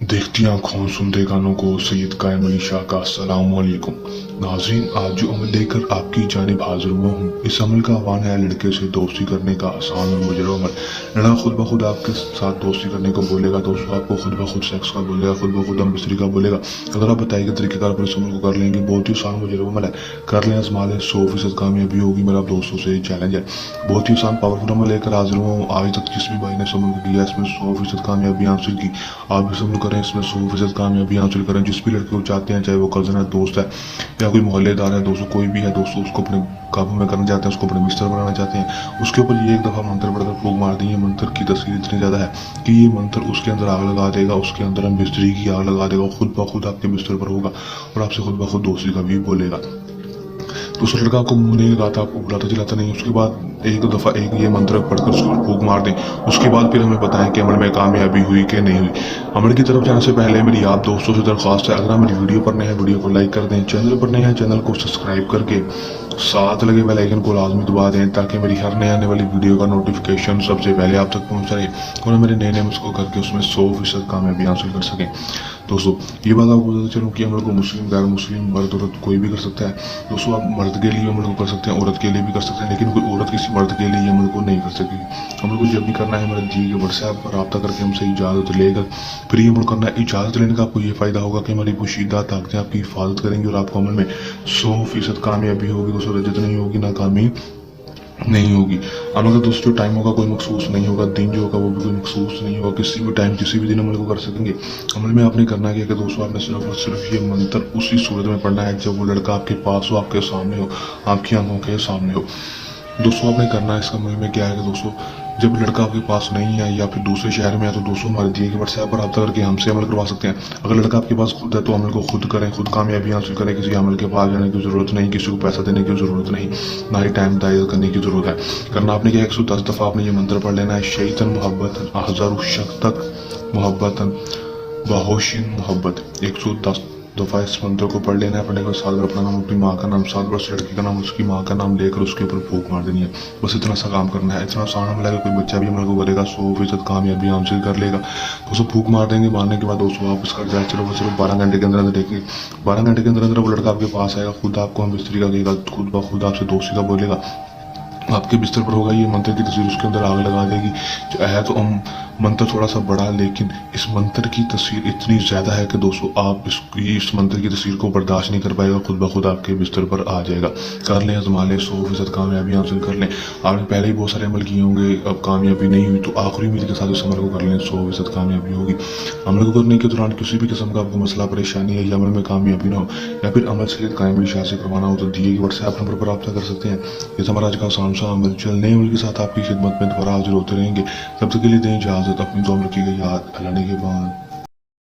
देखती आंखों सुनते कानों को सैयद कायम अली शाह का अस्सलाम वालेकुम। नाज़रीन, आज जो अमल लेकर आपकी जानिब हाजिर हुआ हूँ, इस अमल का आह्वान है लड़के से दोस्ती करने का आसान और मुजरब अमल। लड़का खुद ब खुद आपके साथ दोस्ती करने को बोलेगा, दोस्तों आपको खुद ब खुद सेक्स का बोलेगा, खुद ब खुद हम बिस्तरी का बोलेगा। अगर आप बताए गए तरीकेकार पर इस अमल को कर लेंगे, बहुत ही आसान मुजरब अमल है। कर लें, आजमा लें, 100% कामयाबी होगी। मेरा दोस्तों से चैलेंज है, बहुत ही आसान पावरफुल अमल लेकर हाजिर हुआ हूँ। आज तक जिस भी भाई ने इस अमल को किया, इसमें 100% कामयाबी हासिल की। आप भी इस अमल करें, इसमें 100% कामयाबी हासिल करें। जिस भी लड़के को चाहते हैं, चाहे वो कज़न है, दोस्त है या कोई मोहल्लेदार है, दोस्तों कोई भी है, दोस्तों उसको अपने काबू में करना चाहते हैं, उसको अपने बिस्तर बनाना चाहते हैं, उसके ऊपर ये एक दफ़ा मंत्र पढ़कर फूंक मार दें। ये मंत्र की तसीर इतनी ज़्यादा है कि ये मंत्र उसके अंदर आग लगा देगा, उसके अंदर हम बिस्तरी की आग लगा देगा, खुद ब खुद आपके बिस्तर पर होगा और आपसे खुद ब खुद दोस्ती का भी बोलेगा। तो उस लड़का आपको मुंह नहीं लगाता, आपको बुलाता चिल्लाता नहीं। उसके बाद एक दफ़ा एक ये मंत्र पढ़कर उसको फूंक मार दें। उसके बाद फिर हमें बताएं कि अमल में कामयाबी हुई कि नहीं हुई। अमल की तरफ जाने से पहले मेरी आप दोस्तों से दरख्वास्त है, अगर आप मेरी वीडियो पर नए हैं, वीडियो को लाइक कर दें, चैनल पर नए हैं, चैनल को सब्सक्राइब करके साथ लगे बेल आइकन को लाजमी दबा दें, ताकि मेरी हर नए आने वाली वीडियो का नोटिफिकेशन सबसे पहले आप तक पहुंच जाए और मेरे नए नए मुझको करके उसमें 100% कामयाबी हासिल कर सकें। दोस्तों, ये बात आपको बताते चलूँ कि अमल को मुस्लिम, गैर मुस्लिम, मर्द, औरत कोई भी कर सकता है। दोस्तों, आप मर्द के लिए अमल को कर सकते हैं, औरत के लिए भी कर सकते हैं, लेकिन कोई औरत किसी मर्द के लिए अमल को नहीं कर सकती। अमल को जब भी करना है, हमारे दी के व्हाट्सएप पर रब्ता करके हमसे इजाज़त लेकर फिर ये अमल करना है। इजाज़त लेने का आपको ये फ़ायदा होगा कि हमारी पोशीदा ताकतें आपकी हिफाजत करेंगी और आपको अमल में 100% कामयाबी होगी। दोस्तों, रजत नहीं होगी, नाकामी नहीं होगी। अमल का दोस्तों टाइम होगा कोई मखसूस नहीं होगा, दिन जो होगा वो भी कोई मखसूस नहीं होगा। किसी भी टाइम किसी भी दिन अमल को कर सकेंगे। अमल में आपने करना क्या कि दोस्तों, आपने सिर्फ और सिर्फ ये मंत्र उसी सूरत में पढ़ना है जब वो लड़का आपके पास हो, आपके सामने हो, आपकी आंखों के सामने हो। दोस्तों, आपने करना है, इसका अमल में क्या है कि दोस्तों, जब लड़का आपके पास नहीं है या फिर दूसरे शहर में है, तो दोस्तों हमारे दिए के व्हाट्सएप पर रब्ता करके हमसे अमल करवा सकते हैं। अगर लड़का आपके पास खुद है तो अमल को खुद करें, खुद कामयाबी हासिल करें। किसी अमल के पास जाने की ज़रूरत नहीं, किसी को पैसा देने की ज़रूरत नहीं, ना ही टाइम दायर करने की ज़रूरत है। करना आपने क्या, 110 दफ़ा आपने ये मंत्र पढ़ लेना है। शैतन मोहब्बत अहज़ार शक तक मोहब्बतन बहोशिन मोहब्बत, 110 दफ़ा इस मंत्र को पढ़ लेना है। पढ़ने के साथ अपना नाम, अपनी माँ का नाम, साथ बार उस लड़की का नाम, उसकी माँ का नाम लेकर उसके ऊपर फूंक मार देनी है। बस इतना सा काम करना है। इतना आसान अमल है कि कोई बच्चा भी अमल को करेगा 100% कामयाबी हासिल कर लेगा। दोस्तों, फूंक मार देंगे, मारने के बाद दोस्तों वापस कर जाए, चलो सिर्फ 12 घंटे के अंदर अंदर देखेंगे। 12 घंटे के अंदर अंदर वो लड़का आपके पास आएगा, खुद आपको हम बिस्तरी का देगा, खुद ब खुद आपसे दोस्ती का बोलेगा, आपके बिस्तर पर होगा। ये मंत्र की तस्वीर उसके अंदर आग लगा देगी। जो है तो हम मंत्र थोड़ा सा बड़ा, लेकिन इस मंत्र की तस्वीर इतनी ज़्यादा है कि दोस्तों आप इस मंत्र की तस्वीर को बर्दाश्त नहीं कर पाएगा, खुद ब खुद आपके बिस्तर पर आ जाएगा। कर लें, आजमा लें, 100% कामयाबी हासिल कर लें। आपने पहले ही बहुत सारे अमल किए होंगे, अब कामयाबी नहीं हुई तो आखिरी उम्मीद के साथ इस अमल को कर लें, 100% कामयाबी होगी। अमल को करने के दौरान किसी भी किस्म का आपको मसला परेशानी है या अमल में कामयाबी ना हो या फिर अमल सैयद कायम अली शाह से करवाना हो, तो दिए गए व्हाट्सएप नंबर पर रब्ता कर सकते हैं। ये हमारा आज का आसान सा अमल। चलने अमल के साथ आपकी खिदमत में दोबारा हाजिर होते रहेंगे। तब तक के लिए दें इजाज़त, अपनी दुआ में रखिएगा याद। अल्लाह ने के बाद।